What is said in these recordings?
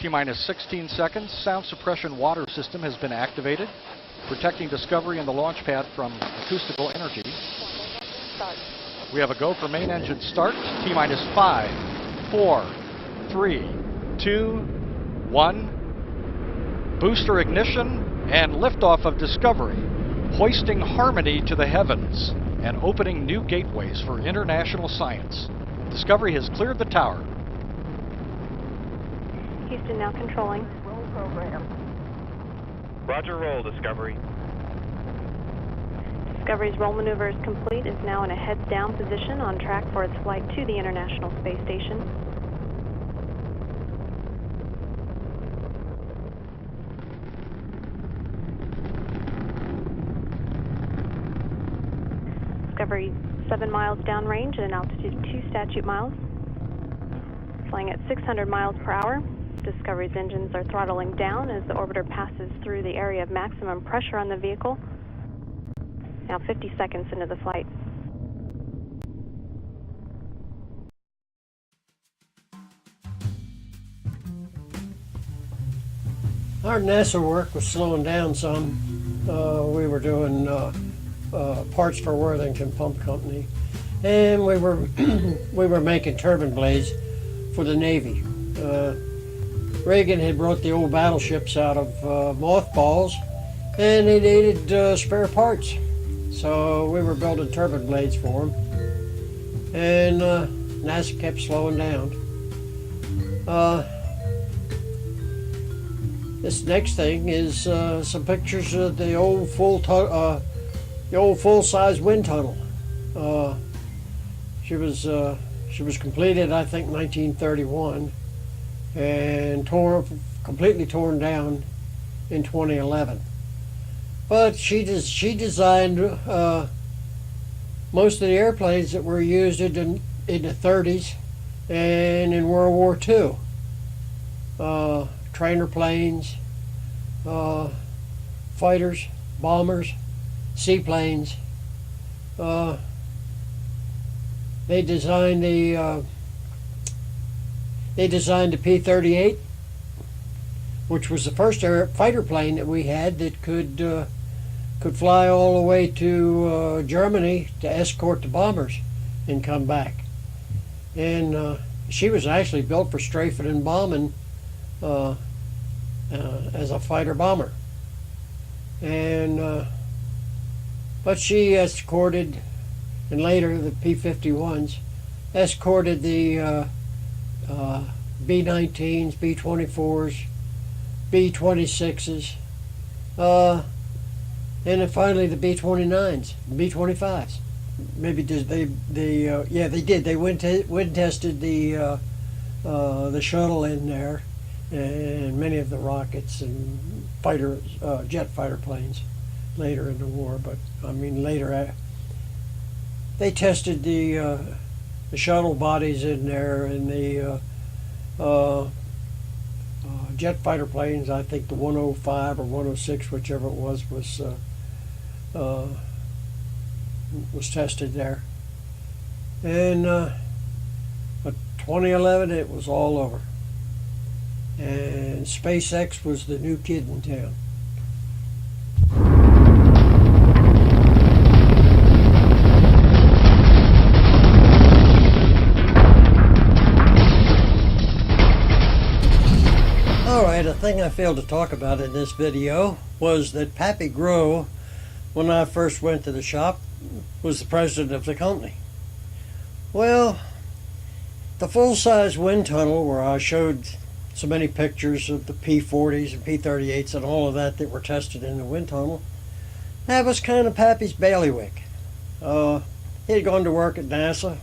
T-minus 16 seconds. Sound suppression water system has been activated, protecting Discovery and the launch pad from acoustical energy. We have a go for main engine start. T-minus 5, 4, 3, 2, 1. Booster ignition and liftoff of Discovery, hoisting harmony to the heavens and opening new gateways for international science. Discovery has cleared the tower. Houston now controlling. Roll program. Roger, roll, Discovery. Discovery's roll maneuver is complete. Is now in a heads-down position on track for its flight to the International Space Station. Discovery 7 miles downrange at an altitude of 2 statute miles. Flying at 600 miles per hour. Discovery's engines are throttling down as the orbiter passes through the area of maximum pressure on the vehicle. Now 50 seconds into the flight. Our NASA work was slowing down some. We were doing parts for Worthington Pump Company, and we were we were making turbine blades for the Navy. Reagan had brought the old battleships out of mothballs, and they needed spare parts. So we were building turbine blades for them, and NASA kept slowing down. This next thing is some pictures of the old full-size wind tunnel. She was completed, I think, 1931, and completely torn down in 2011. But she designed most of the airplanes that were used in the 30s and in World War II. Trainer planes, fighters, bombers, seaplanes. They designed the P-38, which was the first fighter plane that we had that could fly all the way to Germany to escort the bombers and come back. And she was actually built for strafing and bombing as a fighter bomber. And but she escorted, and later the P-51s escorted the B-19s, B-24s, B-26s, and then finally the B-29s, B-25s. Maybe yeah, they did. They went tested the shuttle in there, and many of the rockets and jet fighter planes later in the war. But I mean, later they tested the shuttle bodies in there, and the jet fighter planes. I think the 105 or 106, whichever it was tested there. And but 2011, it was all over, and SpaceX was the new kid in town. Alright, a thing I failed to talk about in this video was that Pappy Grow, when I first went to the shop, was the president of the company. Well, the full-size wind tunnel, where I showed so many pictures of the P-40s and P-38s and all of that were tested in the wind tunnel, that was kind of Pappy's bailiwick. He had gone to work at NASA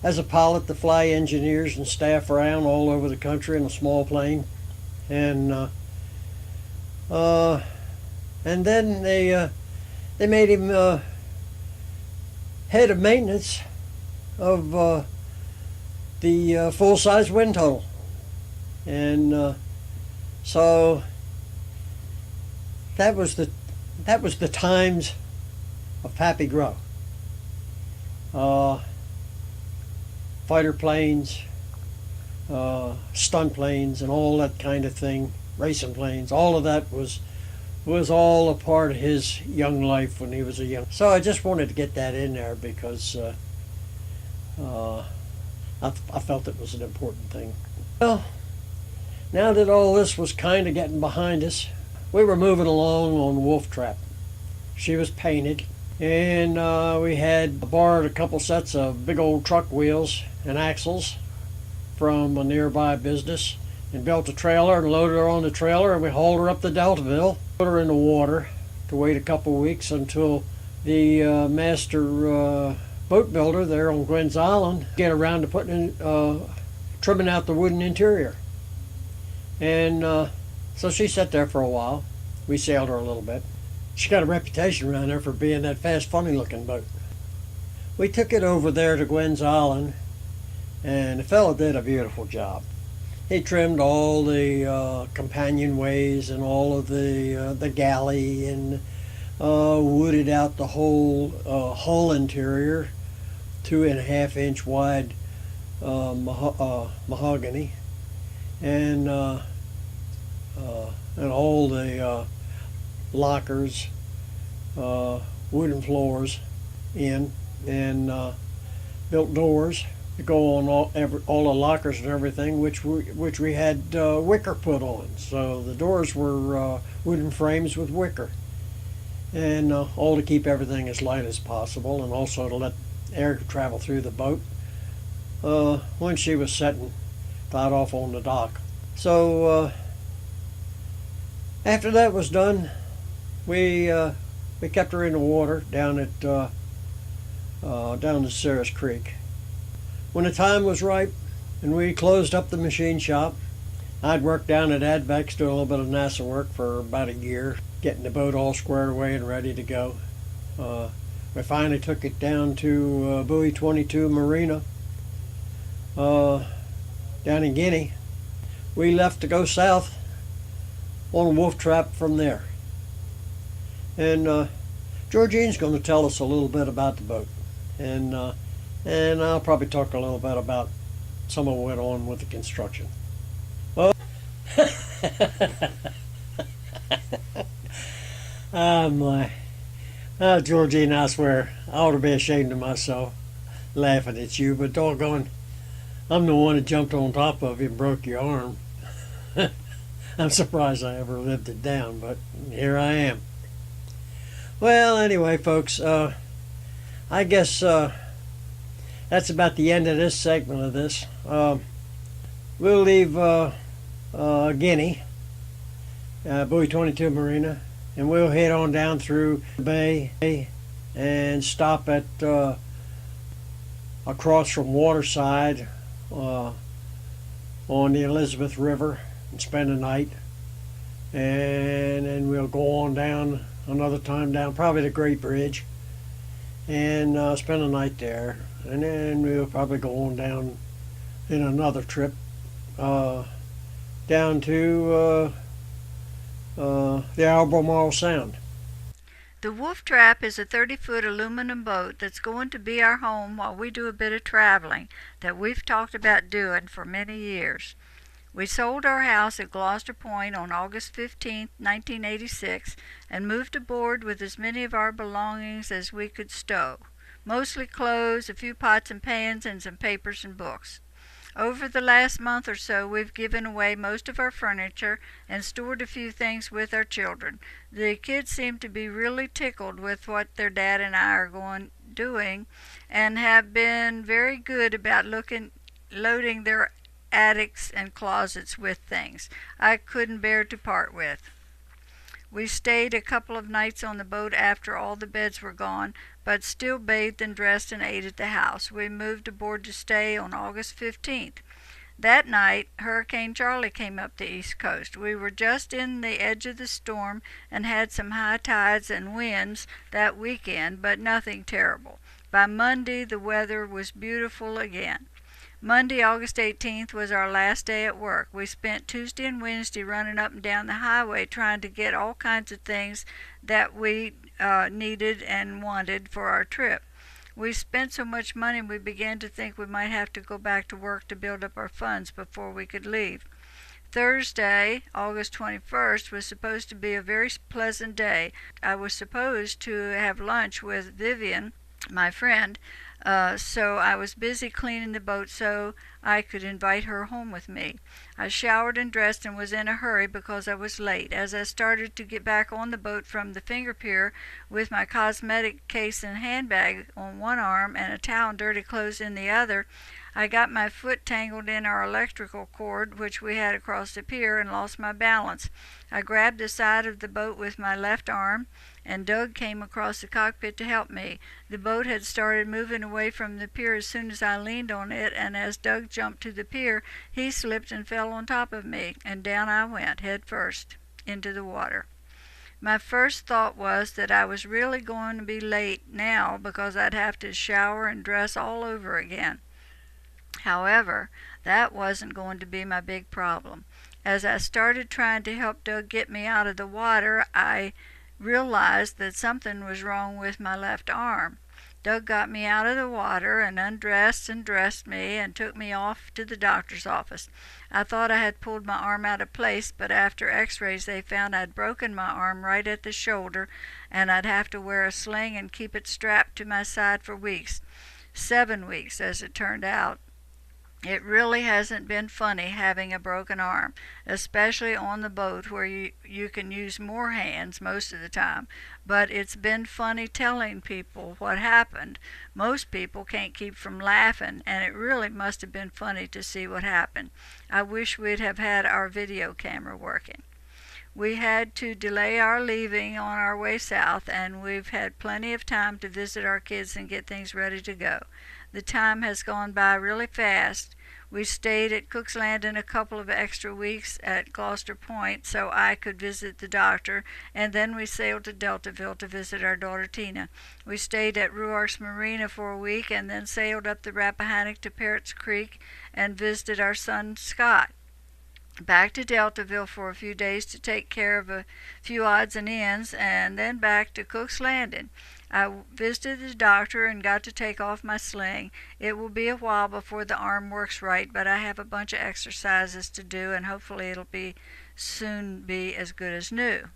as a pilot to fly engineers and staff around all over the country in a small plane, and then they made him head of maintenance of the full-size wind tunnel, and so that was the times of Pappy Grow. Fighter planes, stunt planes and all that kind of thing, racing planes. All of that was all a part of his young life when he was a young. So I just wanted to get that in there because I felt it was an important thing. Well, now that all this was kind of getting behind us, we were moving along on Wolftrap. She was painted, and we had borrowed a couple sets of big old truck wheels and axles from a nearby business and built a trailer and loaded her on the trailer, and we hauled her up to Deltaville, put her in the water to wait a couple weeks until the master boat builder there on Gwen's Island get around to putting in, trimming out the wooden interior. And so she sat there for a while. We sailed her a little bit. She got a reputation around there for being that fast, funny-looking boat. We took it over there to Gwen's Island, and the fellow did a beautiful job. He trimmed all the companionways and all of the galley, and wooded out the whole hull interior, 2.5-inch wide mahogany, and all the lockers, wooden floors in, and built doors to go on all the lockers and everything, which we had wicker put on. So the doors were wooden frames with wicker, and all to keep everything as light as possible, and also to let air travel through the boat when she was setting tied off on the dock. So after that was done, we kept her in the water down at down the Sarah's Creek. When the time was ripe and we closed up the machine shop, I'd worked down at Advex doing a little bit of NASA work for about a year, getting the boat all squared away and ready to go. We finally took it down to Buoy 22 Marina down in Guinea. We left to go south on Wolftrap from there. And Georgine's going to tell us a little bit about the boat. And I'll probably talk a little bit about some of what went on with the construction. Well, oh my. Oh, Georgine, I swear, I ought to be ashamed of myself laughing at you, but doggone, I'm the one that jumped on top of you and broke your arm. I'm surprised I ever lived it down, but here I am. Well, anyway, folks, I guess that's about the end of this segment of this. We'll leave Guinea, Buoy 22 Marina, and we'll head on down through the bay and stop at across from Waterside on the Elizabeth River and spend a night, and then we'll go on down another time down probably the Great Bridge and spend a night there, and then we'll probably go on down in another trip down to the Albemarle Sound. The Wolftrap is a 30-foot aluminum boat that's going to be our home while we do a bit of traveling that we've talked about doing for many years. We sold our house at Gloucester Point on August 15, 1986, and moved aboard with as many of our belongings as we could stow, mostly clothes, a few pots and pans, and some papers and books. Over the last month or so, we've given away most of our furniture and stored a few things with our children. The kids seem to be really tickled with what their dad and I are doing, and have been very good about loading their attics and closets with things I couldn't bear to part with. We stayed a couple of nights on the boat after all the beds were gone, but still bathed and dressed and ate at the house. We moved aboard to stay on August 15th. That night, Hurricane Charlie came up the East Coast. We were just in the edge of the storm and had some high tides and winds that weekend, but nothing terrible. By Monday, the weather was beautiful again. Monday, August 18th, was our last day at work. We spent Tuesday and Wednesday running up and down the highway trying to get all kinds of things that we needed and wanted for our trip. We spent so much money we began to think we might have to go back to work to build up our funds before we could leave. Thursday, August 21st, was supposed to be a very pleasant day. I was supposed to have lunch with Vivian, my friend, so I was busy cleaning the boat so I could invite her home with me. I showered and dressed and was in a hurry because I was late. As I started to get back on the boat from the finger pier with my cosmetic case and handbag on one arm and a towel and dirty clothes in the other, I got my foot tangled in our electrical cord, which we had across the pier, and lost my balance. I grabbed the side of the boat with my left arm, and Doug came across the cockpit to help me. The boat had started moving away from the pier as soon as I leaned on it, and as Doug jumped to the pier, he slipped and fell on top of me, and down I went, head first, into the water. My first thought was that I was really going to be late now because I'd have to shower and dress all over again. However, that wasn't going to be my big problem. As I started trying to help Doug get me out of the water, I realized that something was wrong with my left arm. Doug got me out of the water and undressed and dressed me and took me off to the doctor's office. I thought I had pulled my arm out of place, but after x-rays they found I'd broken my arm right at the shoulder and I'd have to wear a sling and keep it strapped to my side for weeks. 7 weeks, as it turned out. It really hasn't been funny having a broken arm, especially on the boat where you can use more hands most of the time. But it's been funny telling people what happened. Most people can't keep from laughing, and it really must have been funny to see what happened. I wish we'd have had our video camera working. We had to delay our leaving on our way south, and we've had plenty of time to visit our kids and get things ready to go. The time has gone by really fast. We stayed at Cook's Landing a couple of extra weeks at Gloucester Point so I could visit the doctor, and then we sailed to Deltaville to visit our daughter Tina. We stayed at Ruark's Marina for a week and then sailed up the Rappahannock to Parrots Creek and visited our son Scott. Back to Deltaville for a few days to take care of a few odds and ends, and then back to Cook's Landing. I visited the doctor and got to take off my sling. It will be a while before the arm works right, but I have a bunch of exercises to do, and hopefully it'll soon be as good as new.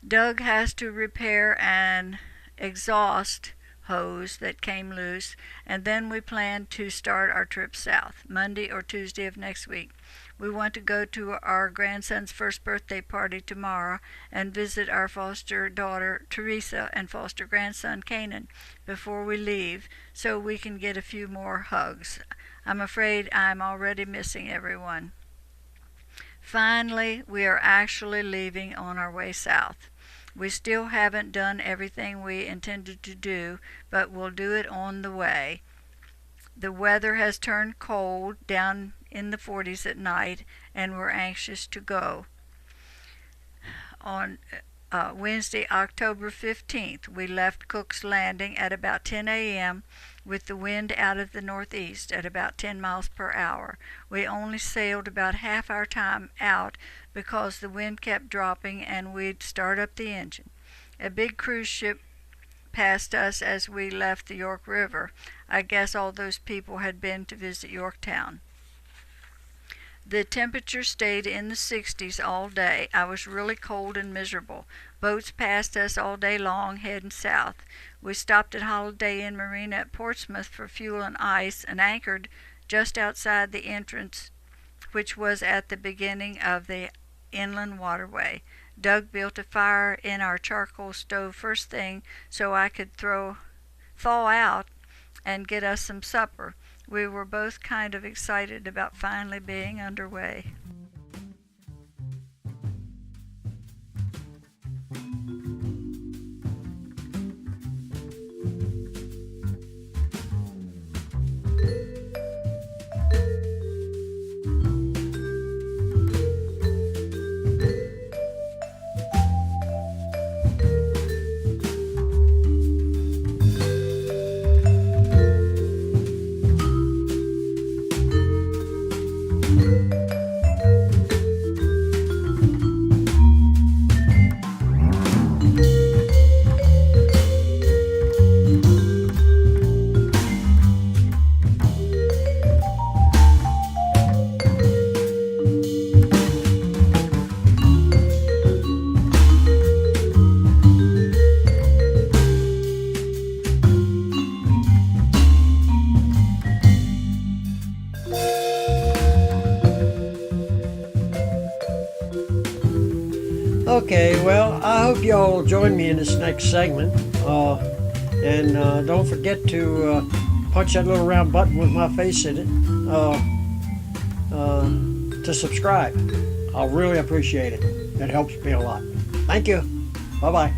Doug has to repair an exhaust hose that came loose, and then we plan to start our trip south, Monday or Tuesday of next week. We want to go to our grandson's first birthday party tomorrow and visit our foster daughter Teresa and foster grandson Canaan before we leave so we can get a few more hugs. I'm afraid I'm already missing everyone. Finally, we are actually leaving on our way south. We still haven't done everything we intended to do, but we'll do it on the way. The weather has turned cold, down in the 40s at night, and we're anxious to go. On Wednesday, October 15th, we left Cook's Landing at about 10 a.m. with the wind out of the northeast at about 10 miles per hour. We only sailed about half our time out because the wind kept dropping and we'd start up the engine. A big cruise ship passed us as we left the York River. I guess all those people had been to visit Yorktown. The temperature stayed in the 60s all day. I was really cold and miserable. Boats passed us all day long heading south. We stopped at Holiday Inn Marina at Portsmouth for fuel and ice and anchored just outside the entrance, which was at the beginning of the inland waterway. Doug built a fire in our charcoal stove first thing so I could thaw out and get us some supper. We were both kind of excited about finally being underway. Okay, well, I hope y'all will join me in this next segment. And don't forget to punch that little round button with my face in it to subscribe. I'll really appreciate it. It helps me a lot. Thank you. Bye-bye.